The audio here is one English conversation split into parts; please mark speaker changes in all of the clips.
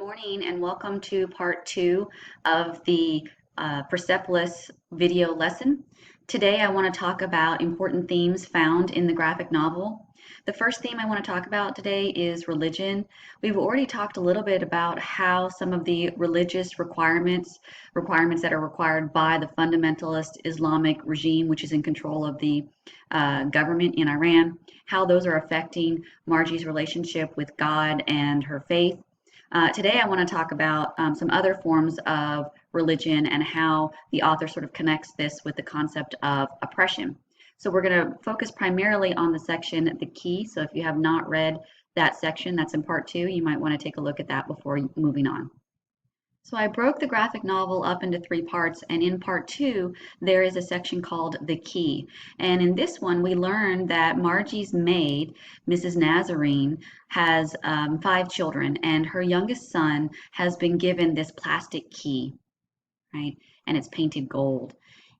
Speaker 1: Morning and welcome to part 2 of the Persepolis video lesson. Today I want to talk about important themes found in the graphic novel. The first theme I want to talk about today is religion. We've already talked a little bit about how some of the religious requirements that are required by the fundamentalist Islamic regime, which is in control of the government in Iran, how those are affecting Margie's relationship with God and her faith. Today, I want to talk about some other forms of religion and how the author sort of connects this with the concept of oppression. So we're going to focus primarily on the section, the key. So if you have not read that section, that's in part 2, you might want to take a look at that before moving on. So I broke the graphic novel up into 3 parts, and in part 2, there is a section called The Key. And in this one, we learn that Margie's maid, Mrs. Nazarene, has 5 children, and her youngest son has been given this plastic key, right? And it's painted gold.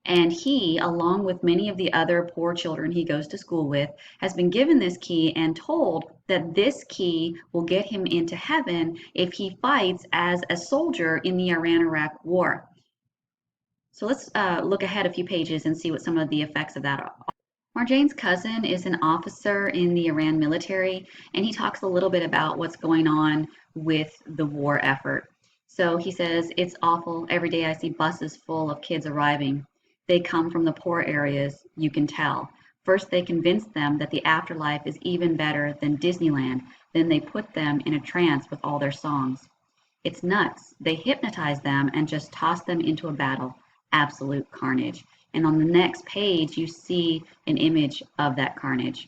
Speaker 1: And he, along with many of the other poor children he goes to school with, has been given this key and told that this key will get him into heaven if he fights as a soldier in the Iran-Iraq war. So let's look ahead a few pages and see what some of the effects of that are. Marjane's cousin is an officer in the Iran military, and he talks a little bit about what's going on with the war effort. So he says, "It's awful. Every day I see buses full of kids arriving. They come from the poor areas, you can tell. First they convince them that the afterlife is even better than Disneyland, then they put them in a trance with all their songs. It's nuts. They hypnotize them and just toss them into a battle. Absolute carnage." And on the next page, you see an image of that carnage.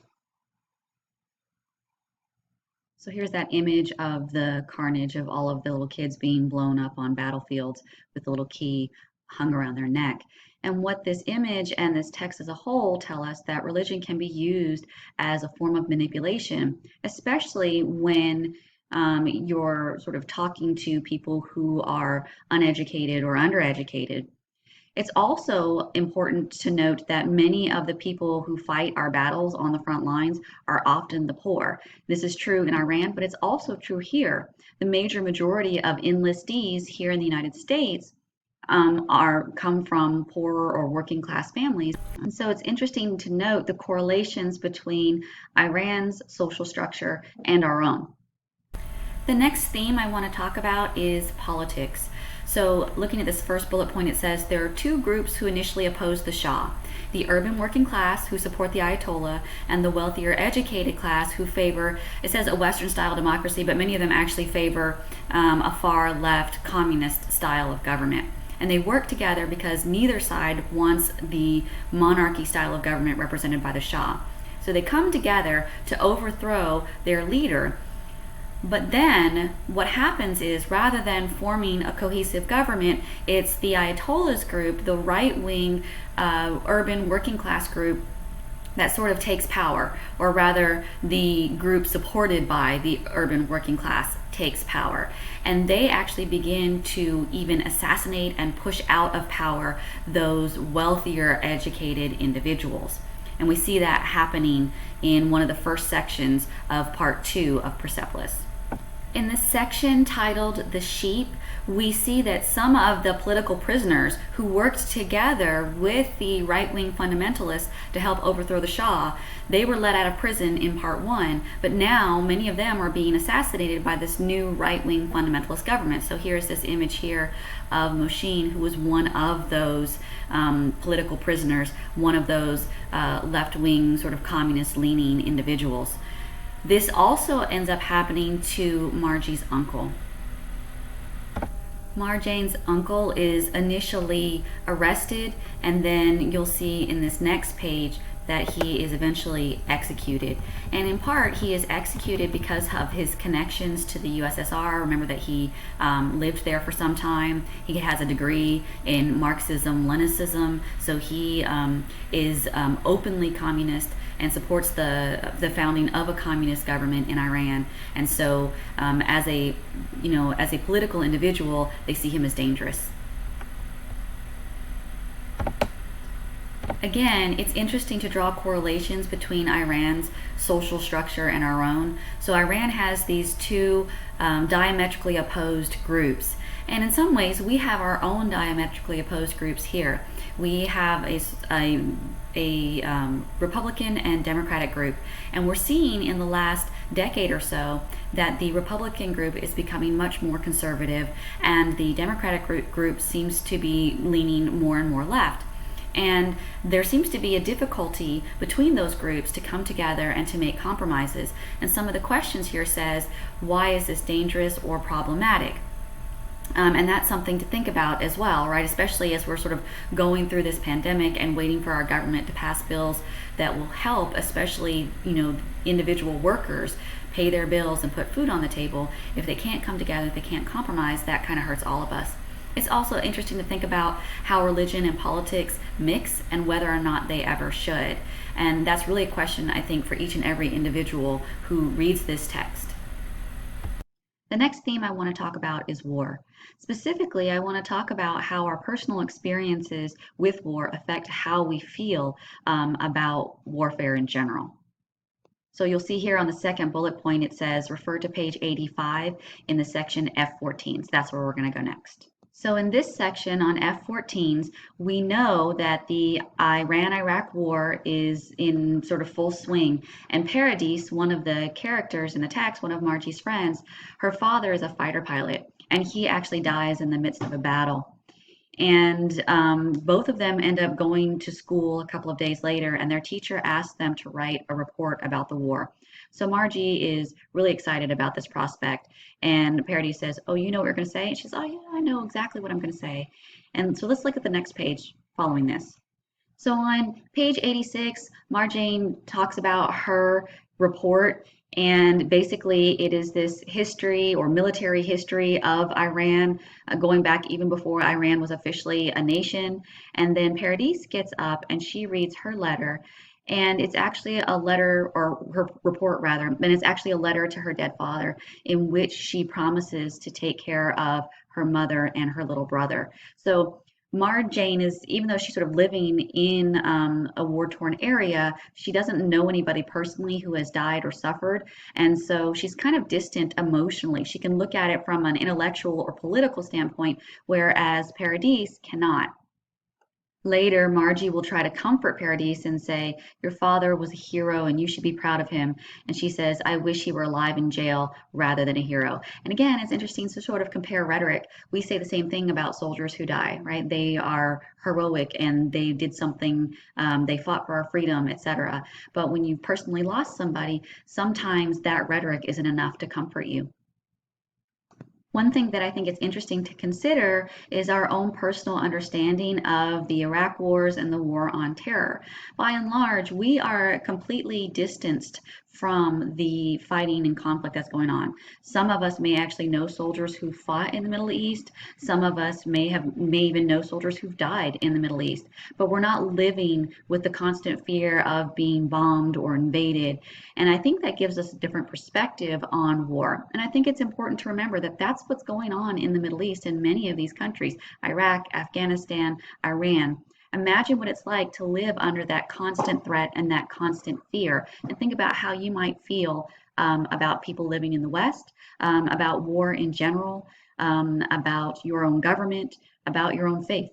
Speaker 1: So here's that image of the carnage of all of the little kids being blown up on battlefields with the little key hung around their neck. And what this image and this text as a whole tell us that religion can be used as a form of manipulation, especially when you're sort of talking to people who are uneducated or undereducated. It's also important to note that many of the people who fight our battles on the front lines are often the poor. This is true in Iran, but it's also true here. The major majority of enlistees here in the United States come from poorer or working class families. And so it's interesting to note the correlations between Iran's social structure and our own. The next theme I want to talk about is politics. So looking at this first bullet point, it says there are 2 groups who initially oppose the Shah: the urban working class who support the Ayatollah, and the wealthier educated class who favor, it says, a Western style democracy, but many of them actually favor a far left communist style of government. And they work together because neither side wants the monarchy style of government represented by the Shah. So they come together to overthrow their leader. But then what happens is, rather than forming a cohesive government, it's the Ayatollah's group, the right-wing urban working class group, that sort of takes power, or rather the group supported by the urban working class takes power. And they actually begin to even assassinate and push out of power those wealthier educated individuals. And we see that happening in one of the first sections of part 2 of Persepolis. In the section titled The Sheep, we see that some of the political prisoners who worked together with the right-wing fundamentalists to help overthrow the Shah, they were let out of prison in part 1, but now many of them are being assassinated by this new right-wing fundamentalist government. So here's this image here of Moshin, who was one of those political prisoners, one of those left-wing sort of communist-leaning individuals. This also ends up happening to Margie's uncle. Marjane's uncle is initially arrested, and then you'll see in this next page that he is eventually executed. And in part, he is executed because of his connections to the USSR. Remember that he lived there for some time. He has a degree in Marxism, Leninism, so he is openly communist and supports the founding of a communist government in Iran. And so as a political individual, they see him as dangerous. Again, it's interesting to draw correlations between Iran's social structure and our own. So Iran has these two diametrically opposed groups. And in some ways, we have our own diametrically opposed groups here. We have a Republican and Democratic group. And we're seeing in the last decade or so that the Republican group is becoming much more conservative, and the Democratic group seems to be leaning more and more left. And there seems to be a difficulty between those groups to come together and to make compromises. And some of the questions here says, why is this dangerous or problematic? And that's something to think about as well, right? Especially as we're sort of going through this pandemic and waiting for our government to pass bills that will help, especially, individual workers pay their bills and put food on the table. If they can't come together, if they can't compromise, that kind of hurts all of us. It's also interesting to think about how religion and politics mix and whether or not they ever should. And that's really a question, I think, for each and every individual who reads this text. The next theme I want to talk about is war. Specifically, I want to talk about how our personal experiences with war affect how we feel about warfare in general. So you'll see here on the second bullet point, it says refer to page 85 in the section F-14s. That's where we're going to go next. So in this section on F-14s, we know that the Iran-Iraq war is in sort of full swing. And Paradis, one of the characters in the text, one of Margie's friends, her father is a fighter pilot, and he actually dies in the midst of a battle. And both of them end up going to school a couple of days later, and their teacher asks them to write a report about the war. So Margie is really excited about this prospect, and Paradis says, oh, you know what you're going to say? And she says, oh, yeah, I know exactly what I'm going to say. And so let's look at the next page following this. So on page 86, Marjane talks about her report, and basically it is this history or military history of Iran going back even before Iran was officially a nation. And then Paradis gets up and she reads her letter, and it's actually a letter, or her report rather, and it's actually a letter to her dead father in which she promises to take care of her mother and her little brother. So Marjane is, even though she's sort of living in a war-torn area, she doesn't know anybody personally who has died or suffered, and so she's kind of distant emotionally. She can look at it from an intellectual or political standpoint, whereas Paradis cannot. Later, Margie will try to comfort Paradis and say, your father was a hero and you should be proud of him. And she says, I wish he were alive in jail rather than a hero. And again, it's interesting to sort of compare rhetoric. We say the same thing about soldiers who die, right? They are heroic and they did something, they fought for our freedom, etc. But when you've personally lost somebody, sometimes that rhetoric isn't enough to comfort you. One thing that I think it's interesting to consider is our own personal understanding of the Iraq wars and the war on terror. By and large, we are completely distanced from the fighting and conflict that's going on. Some of us may actually know soldiers who fought in the Middle East. Some of us may even know soldiers who've died in the Middle East, but we're not living with the constant fear of being bombed or invaded. And I think that gives us a different perspective on war. And I think it's important to remember that that's what's going on in the Middle East in many of these countries, Iraq, Afghanistan, Iran. Imagine what it's like to live under that constant threat and that constant fear. And think about how you might feel about people living in the West, about war in general, about your own government, about your own faith.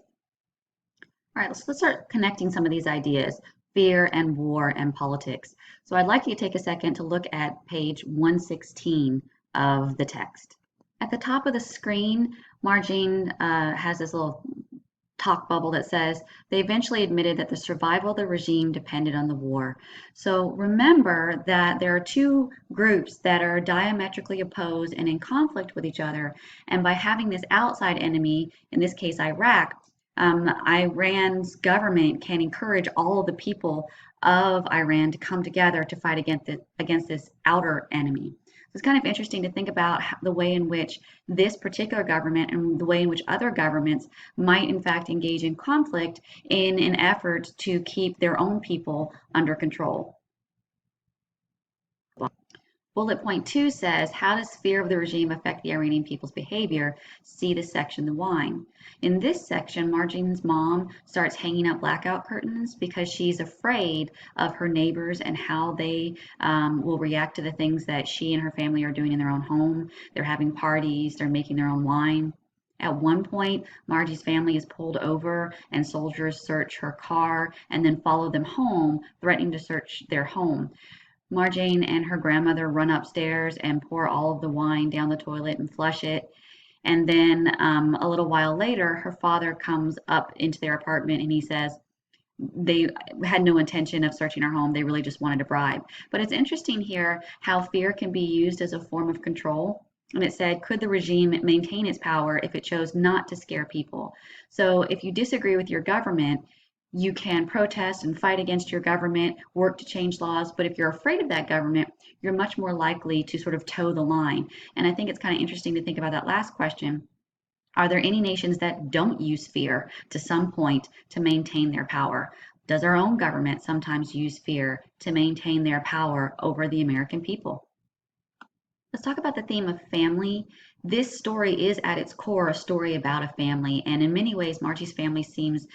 Speaker 1: All right, let's start connecting some of these ideas, fear and war and politics. So I'd like you to take a second to look at page 116 of the text. At the top of the screen, Margine has this little talk bubble that says they eventually admitted that the survival of the regime depended on the war. So remember that there are two groups that are diametrically opposed and in conflict with each other. And by having this outside enemy, in this case Iraq, Iran's government can encourage all of the people of Iran to come together to fight against this outer enemy. So it's kind of interesting to think about the way in which this particular government and the way in which other governments might in fact engage in conflict in an effort to keep their own people under control. Well, Bullet point 2 says, how does fear of the regime affect the Iranian people's behavior? See the section, the wine. In this section, Marjine's mom starts hanging up blackout curtains because she's afraid of her neighbors and how they will react to the things that she and her family are doing in their own home. They're having parties, they're making their own wine. At one point, Margie's family is pulled over and soldiers search her car and then follow them home, threatening to search their home. Marjane and her grandmother run upstairs and pour all of the wine down the toilet and flush it. And then a little while later, her father comes up into their apartment and he says, they had no intention of searching our home. They really just wanted a bribe. But it's interesting here how fear can be used as a form of control. And it said, could the regime maintain its power if it chose not to scare people? So if you disagree with your government, you can protest and fight against your government, work to change laws. But if you're afraid of that government, you're much more likely to sort of toe the line. And I think it's kind of interesting to think about that last question. Are there any nations that don't use fear to some point to maintain their power? Does our own government sometimes use fear to maintain their power over the American people? Let's talk about the theme of family. This story is at its core a story about a family, and in many ways, Margie's family seems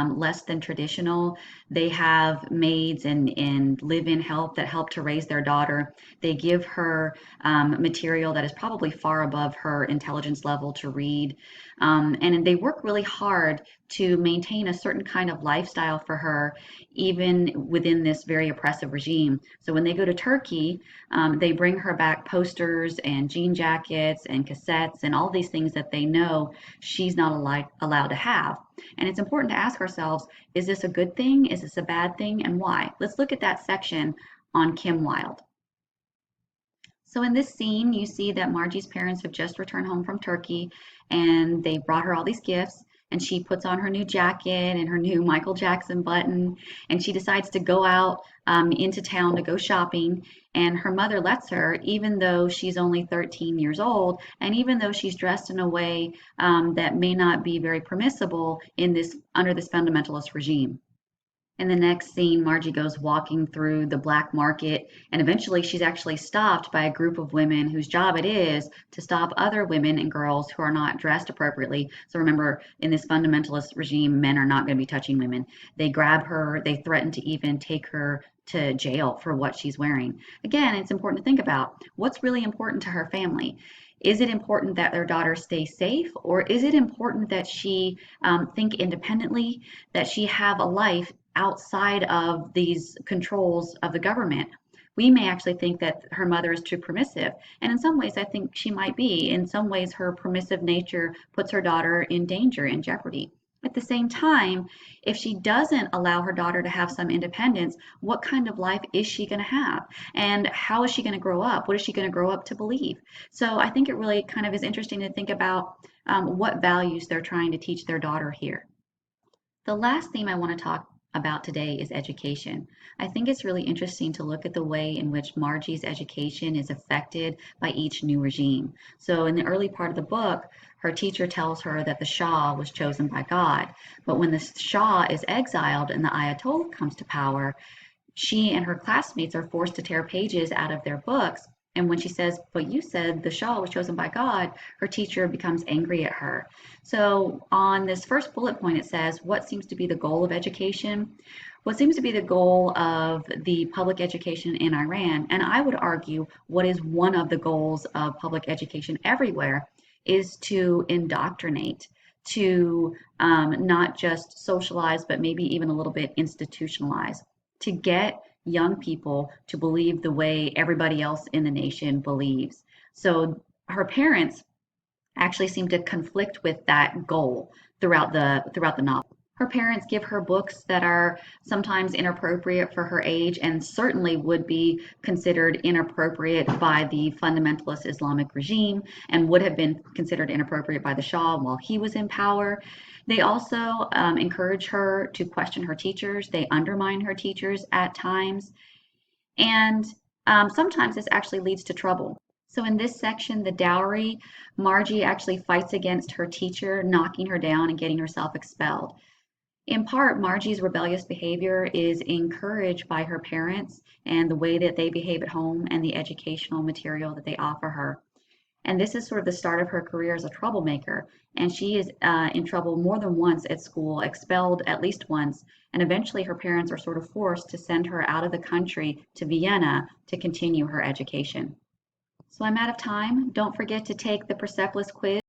Speaker 1: less than traditional. They have maids and live-in help that help to raise their daughter. They give her material that is probably far above her intelligence level to read, and they work really hard to maintain a certain kind of lifestyle for her, even within this very oppressive regime. So when they go to Turkey, they bring her back posters and jean jackets and cassettes and all these things that they know she's not allowed to have. And it's important to ask ourselves, is this a good thing? Is this a bad thing? And why? Let's look at that section on Kim Wilde. So in this scene, you see that Margie's parents have just returned home from Turkey and they brought her all these gifts. And she puts on her new jacket and her new Michael Jackson button, and she decides to go out into town to go shopping. And her mother lets her, even though she's only 13 years old, and even though she's dressed in a way that may not be very permissible in this under this fundamentalist regime. In the next scene, Margie goes walking through the black market, and eventually she's actually stopped by a group of women whose job it is to stop other women and girls who are not dressed appropriately. So remember, in this fundamentalist regime, men are not going to be touching women. They grab her, they threaten to even take her to jail for what she's wearing. Again, it's important to think about what's really important to her family. Is it important that their daughter stay safe, or is it important that she think independently, that she have a life outside of these controls of the government? We may actually think that her mother is too permissive. And in some ways, I think she might be. In some ways, her permissive nature puts her daughter in danger, in jeopardy. At the same time, if she doesn't allow her daughter to have some independence, what kind of life is she going to have? And how is she going to grow up? What is she going to grow up to believe? So I think it really kind of is interesting to think about what values they're trying to teach their daughter here. The last theme I want to talk about today is education. I think it's really interesting to look at the way in which Margie's education is affected by each new regime. So in the early part of the book, her teacher tells her that the Shah was chosen by God. But when the Shah is exiled and the Ayatollah comes to power, she and her classmates are forced to tear pages out of their books. And when she says, but you said the Shah was chosen by God, her teacher becomes angry at her. So on this first bullet point, it says, what seems to be the goal of education? What seems to be the goal of the public education in Iran, and I would argue what is one of the goals of public education everywhere, is to indoctrinate, to not just socialize, but maybe even a little bit institutionalize, to get young people to believe the way everybody else in the nation believes. So her parents actually seem to conflict with that goal throughout the novel. Her parents give her books that are sometimes inappropriate for her age and certainly would be considered inappropriate by the fundamentalist Islamic regime and would have been considered inappropriate by the Shah while he was in power. They also encourage her to question her teachers. They undermine her teachers at times. And sometimes this actually leads to trouble. So in this section, the dowry, Margie actually fights against her teacher, knocking her down and getting herself expelled. In part, Margie's rebellious behavior is encouraged by her parents and the way that they behave at home and the educational material that they offer her. And this is sort of the start of her career as a troublemaker. And she is in trouble more than once at school, expelled at least once. And eventually, her parents are sort of forced to send her out of the country to Vienna to continue her education. So I'm out of time. Don't forget to take the Persepolis quiz.